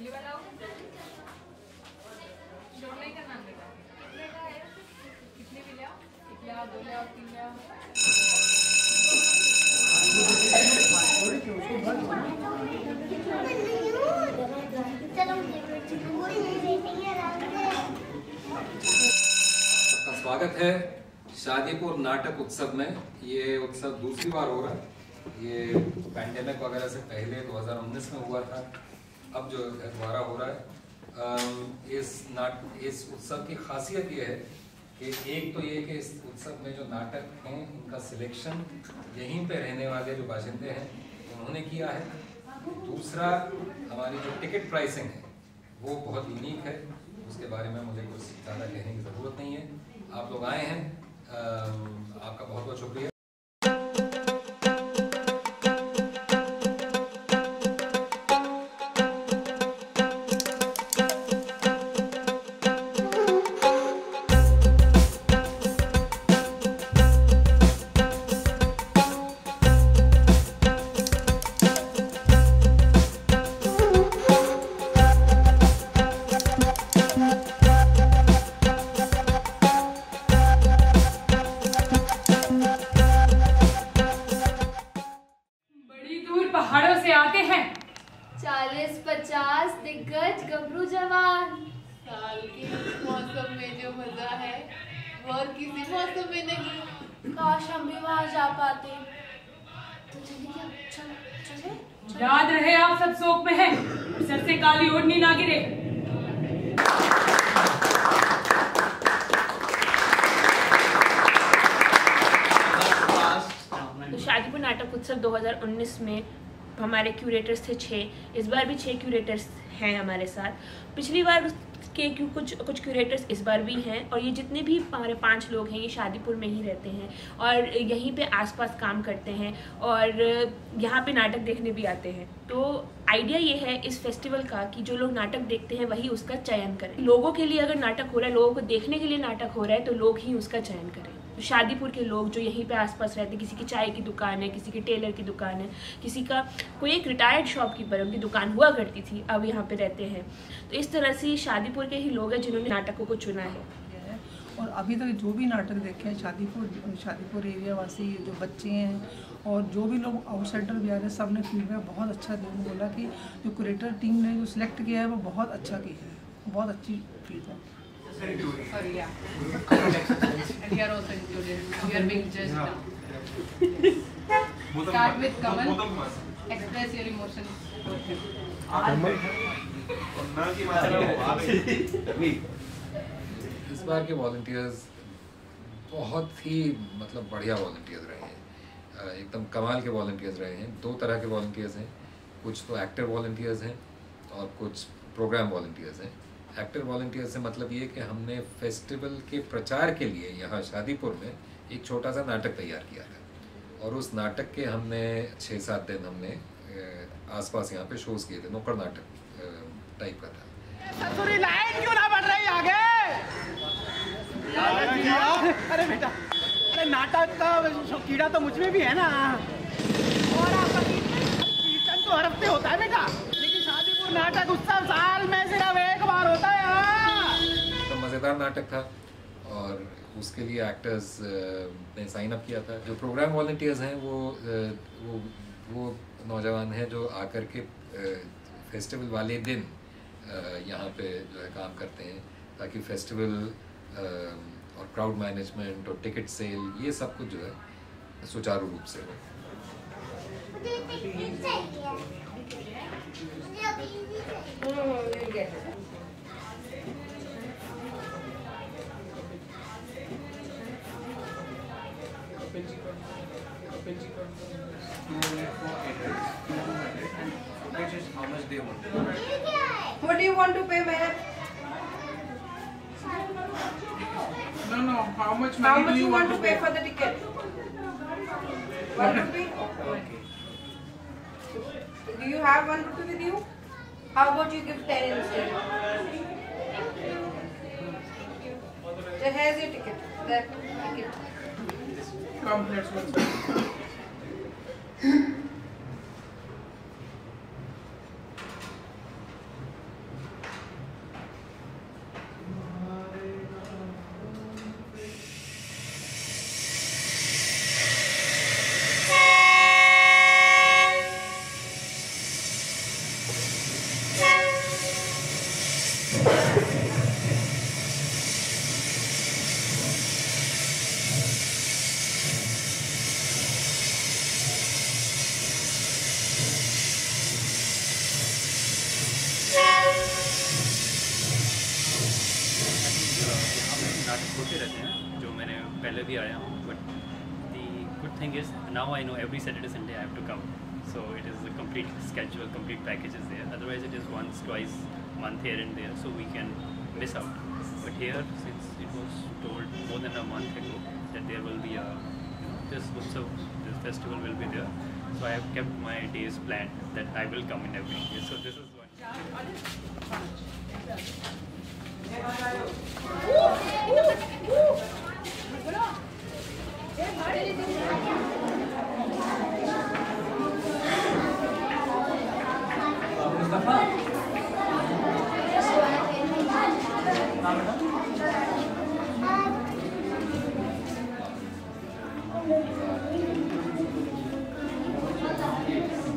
ये वाला शोर नहीं करना बेटा। कितने भी ले आओ, एक ले आओ, दो ले आओ, तीन ले आओ। सबका स्वागत है शादीपुर नाटक उत्सव में। ये उत्सव दूसरी बार हो रहा है। ये पैंडेमिक वगैरह से पहले 2019 में हुआ था, अब जो दोबारा हो रहा है। इस उत्सव की खासियत ये है कि एक तो ये कि इस उत्सव में जो नाटक हैं इनका सिलेक्शन यहीं पे रहने वाले जो बाशिंदे हैं उन्होंने किया है। दूसरा, हमारी जो टिकट प्राइसिंग है वो बहुत यूनिक है, उसके बारे में मुझे कुछ ज़्यादा कहने की ज़रूरत नहीं है। आप लोग आए हैं, आपका बहुत बहुत शुक्रिया। पहाड़ों से आते हैं 40-50 दिग्गज गबरू जवान। साल के इस मौसम में जो मजा है वो और किसी मौसम में नहीं। काश हम भी वहाँ जा पाते। तो चलिए क्या? चले। याद रहे आप सब शोक में हैं, सर से काली ओढ़नी ना गिरे। तो शादीपुर नाटक उत्सव 2019 में हमारे क्यूरेटर्स थे 6। इस बार भी 6 क्यूरेटर्स हैं हमारे साथ। पिछली बार के कुछ क्यूरेटर्स इस बार भी हैं, और ये जितने भी हमारे 5 लोग हैं ये शादीपुर में ही रहते हैं और यहीं पे आसपास काम करते हैं और यहाँ पे नाटक देखने भी आते हैं। तो आइडिया ये है इस फेस्टिवल का कि जो लोग नाटक देखते हैं वही उसका चयन करें। लोगों के लिए अगर नाटक हो रहा है, लोगों को देखने के लिए नाटक हो रहा है, तो लोग ही उसका चयन करें। तो शादीपुर के लोग जो यहीं पे आसपास रहते हैं, किसी की चाय की दुकान है, किसी की टेलर की दुकान है, किसी का कोई एक रिटायर्ड शॉपकीपर उनकी दुकान हुआ करती थी, अब यहाँ पे रहते हैं। तो इस तरह से शादीपुर के ही लोग हैं जिन्होंने नाटकों को चुना है। और अभी तक जो भी नाटक देखे हैं शादीपुर एरिया वासी, जो बच्चे हैं और जो भी लोग आउटसाइडर भी आ रहे हैं, सब ने फीडबैक बहुत अच्छा दिया। बोला कि जो क्यूरेटर टीम ने जो सिलेक्ट किया है वो बहुत अच्छा किया है, बहुत अच्छी feedback. Sorry, yeah. And you are also included. You are being judged now. Start with Kamal. Express your emotions. इस बार के वॉलंटियर्स बहुत ही बढ़िया वॉलंटियर्स रहे हैं, एकदम कमाल के वॉलंटियर्स रहे हैं। 2 तरह के वॉलंटियर्स हैं, कुछ तो एक्टर वॉलंटियर्स हैं और कुछ प्रोग्राम वॉलंटियर्स हैं। एक्टर वॉलंटियर्स से मतलब ये कि हमने फेस्टिवल के प्रचार के लिए यहाँ शादीपुर में एक छोटा सा नाटक तैयार किया था, और उस नाटक के हमने 6-7 दिन हमने आसपास यहाँ पे शोज किए थे। नुक्कड़ नाटक टाइप का था। लाइन क्यों ना बढ़ रही आगे? अरे बेटा, अरे नाटक का कीड़ा तो मुझ में भी है ना। और आपका कीर्तन तो हर हफ्ते होता है बेटा, लेकिन शादीपुर नाटक उत्सव साल में सिर्फ एक बार होता है यहाँ। तो मज़ेदार नाटक था और उसके लिए एक्टर्स ने साइन अप किया था। जो प्रोग्राम वॉलंटियर्स हैं वो नौजवान हैं जो आकर के फेस्टिवल वाले दिन यहाँ पे जो है काम करते हैं, ताकि फेस्टिवल और क्राउड मैनेजमेंट और टिकट सेल ये सब कुछ जो है सुचारू रूप से हो। How much they want? What do you want to pay, man? No. How much How much you want to pay for the ticket? 1 rupee? Okay. Do you have 1 rupee with you? How about you give 10 instead? So here's your ticket. That ticket. Come, let's go. होते रहते हैं जो मैंने पहले भी आया हूँ, but the good thing is now I know every Saturday Sunday I have to come, so it is a complete schedule, complete package is there. Otherwise it is once, twice month here and there, so we can miss out. But here, since it was told more than a month ago that there will be a, this Utsav, this festival will be there, so I have kept my days planned that I will come in every year. So this is one.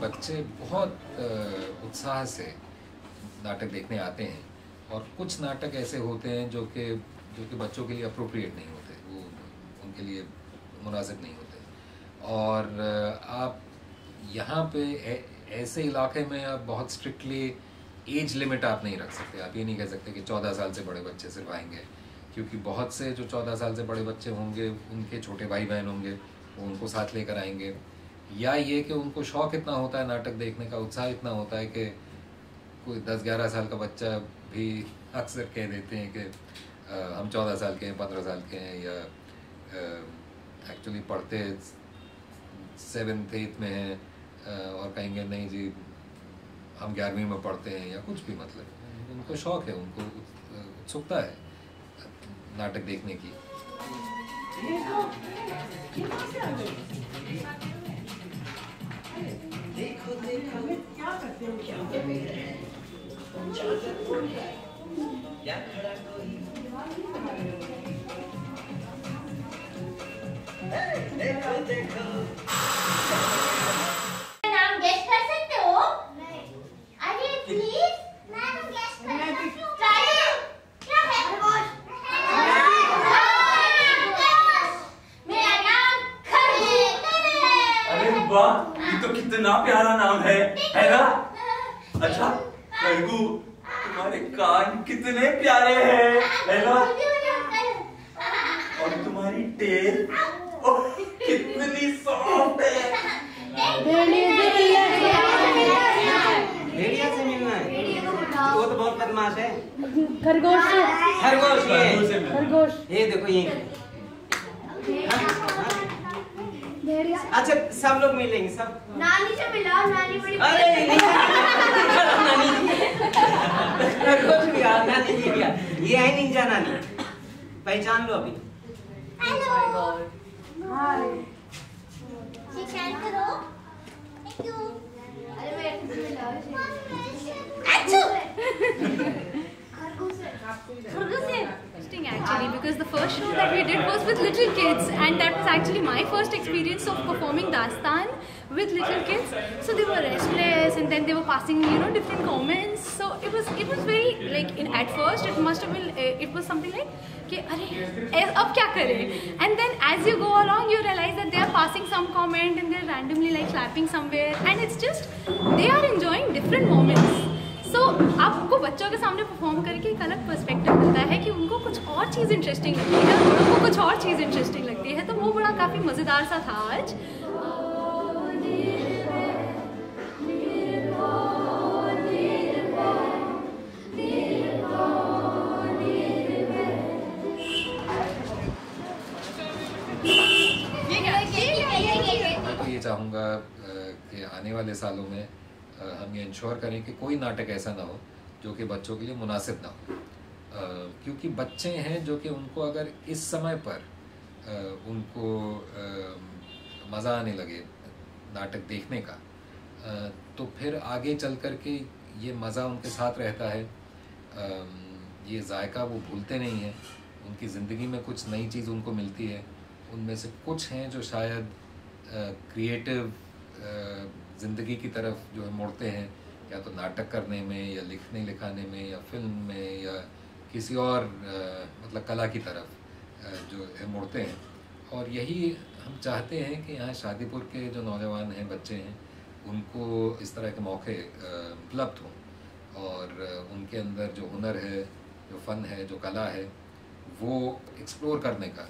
बच्चे बहुत उत्साह से नाटक देखने आते हैं, और कुछ नाटक ऐसे होते हैं जो कि बच्चों के लिए अप्रोप्रिएट नहीं होते, वो उनके लिए मुनासिब नहीं होते। और आप यहाँ पे ऐसे इलाके में आप बहुत स्ट्रिक्टली एज लिमिट आप नहीं रख सकते। आप ये नहीं कह सकते कि 14 साल से बड़े बच्चे सिर्फ आएंगे, क्योंकि बहुत से जो 14 साल से बड़े बच्चे होंगे उनके छोटे भाई बहन होंगे, वो उनको साथ लेकर आएंगे। या ये कि उनको शौक़ इतना होता है नाटक देखने का, उत्साह इतना होता है कि कोई 10-11 साल का बच्चा भी अक्सर कह देते हैं कि हम 14 साल के हैं, 15 साल के हैं, या एक्चुअली पढ़ते 7th 8th में हैं और कहेंगे नहीं जी हम 11वीं में पढ़ते हैं, या कुछ भी। मतलब उनको शौक़ है, उनको उत्सुकता है नाटक देखने की। देखो देखो क्या करते हो, क्या क्या खड़ा कोई, देखो देखो। नाम गेस कर सकते हो? नहीं। अरे प्लीज नाम गेस कर सकते हो? क्या है? खरगोश। मेरा नाम खरगोश है। अरे वाह, ये तो कितना प्यारा नाम है ना? अच्छा खरगू, तुम्हारे कान कितने प्यारे हैं, है ना? और तुम्हारी टेल कितनी सॉफ्ट है। भेड़िया से मिलना है, वो तो बहुत बदमाश है। खरगोश से। खरगोश ये देखो ये। अच्छा सब लोग मिलेंगे, सब। नानी से मिलाओ, नानी बड़ी। अरे नहीं नानी खरगोश भी आ, नानी जी भी आ। ये है निंजा नानी, पहचान लो अभी। हेलो हाय, शिकायत करो। Thank you. अरे मैं ऐसे मिलाओ। अच्छू Interesting actually, because the first show that we did was with little kids, and that was actually my first experience of performing Dastan with little kids. So they were restless, and then they were passing, you know, different comments. So it was very like at first it must have been it was something like कि अरे अब क्या करें, and then as you go along you realize that they are passing some comment and they're randomly like clapping somewhere, and it's just they are enjoying different moments. So आपको बच्चों के सामने perform करके एक अलग पर्सपेक्टिव मिलता है कि उनको कुछ और चीज़ इंटरेस्टिंग लगती है, बड़ों को कुछ और चीज़ इंटरेस्टिंग लगती है। तो वो बड़ा काफ़ी मज़ेदार सा था आज। मैं तो ये चाहूँगा कि आने वाले सालों में हम ये इंश्योर करें कि कोई नाटक ऐसा ना हो जो कि बच्चों के लिए मुनासिब ना हो, क्योंकि बच्चे हैं जो कि उनको अगर इस समय पर उनको मज़ा आने लगे नाटक देखने का, तो फिर आगे चल कर के ये मज़ा उनके साथ रहता है, ये जायका वो भूलते नहीं हैं। उनकी ज़िंदगी में कुछ नई चीज़ उनको मिलती है। उनमें से कुछ हैं जो शायद क्रिएटिव ज़िंदगी की तरफ जो है मुड़ते हैं, या तो नाटक करने में या लिखने लिखाने में या फिल्म में या किसी और मतलब कला की तरफ जो है मुड़ते हैं। और यही हम चाहते हैं कि यहाँ शादीपुर के जो नौजवान हैं, बच्चे हैं, उनको इस तरह के मौके उपलब्ध हों और उनके अंदर जो हुनर है, जो फ़न है, जो कला है, वो एक्सप्लोर करने का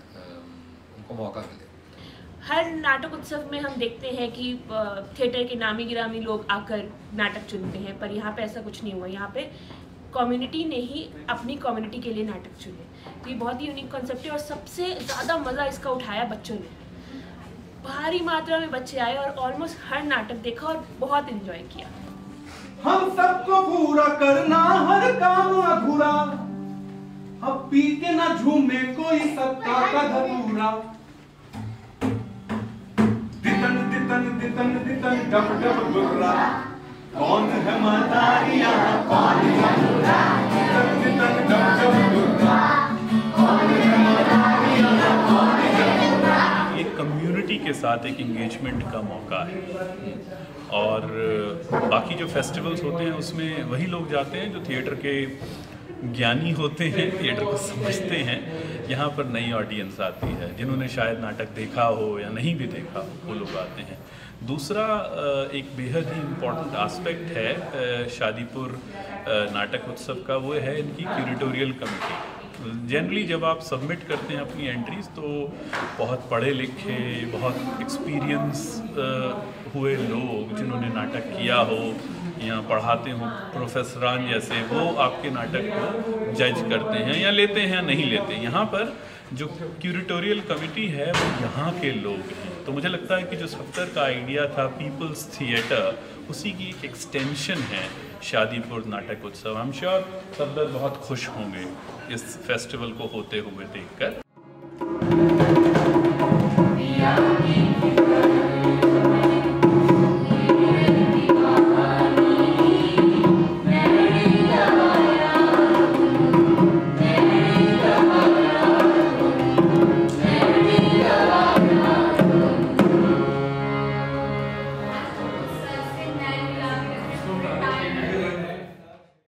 उनको मौका मिले। हर नाटक उत्सव में हम देखते हैं कि थिएटर के नामी गिरामी लोग आकर नाटक चुनते हैं, पर यहाँ पे ऐसा कुछ नहीं हुआ। यहाँ पे कम्युनिटी ने ही अपनी कम्युनिटी के लिए नाटक चुने। तो ये बहुत ही यूनिक कॉन्सेप्ट है और सबसे ज़्यादा मज़ा इसका उठाया बच्चों ने। भारी मात्रा में बच्चे आए और ऑलमोस्ट हर नाटक देखा और बहुत एंजॉय किया। हम सबको पूरा करना हर काम अधूरा, अब पी के ना झूमे कोई सत्ता का धतूरा। दितन दितन दितन दितन डब डब गुर्रा, कौन है मदारिया कौन है बुरा। दितन दितन डब डब गुर्रा, कौन है मदारिया कौन है बुरा। एक कम्युनिटी के साथ एक एंगेजमेंट का मौका है और बाकी जो फेस्टिवल्स होते हैं उसमें वही लोग जाते हैं जो थिएटर के ज्ञानी होते हैं, थिएटर को समझते हैं। यहाँ पर नई ऑडियंस आती है, जिन्होंने शायद नाटक देखा हो या नहीं भी देखा हो वो लोग आते हैं। दूसरा एक बेहद ही इम्पॉर्टेंट आस्पेक्ट है शादीपुर नाटक उत्सव का, वो है इनकी क्यूरेटोरियल कमेटी। जनरली जब आप सबमिट करते हैं अपनी एंट्रीज तो बहुत पढ़े लिखे, बहुत एक्सपीरियंस हुए लोग जिन्होंने नाटक किया हो या पढ़ाते हो, प्रोफेसरान जैसे, वो आपके नाटक को जज करते हैं या लेते हैं या नहीं लेते। यहाँ पर जो क्यूरेटोरियल कमेटी है वो यहाँ के लोग हैं। तो मुझे लगता है कि जो 70 का आइडिया था पीपल्स थिएटर, उसी की एक एक्सटेंशन है शादीपुर नाटक उत्सव। आई एम श्योर सब लोग बहुत खुश होंगे इस फेस्टिवल को होते हुए देखकर।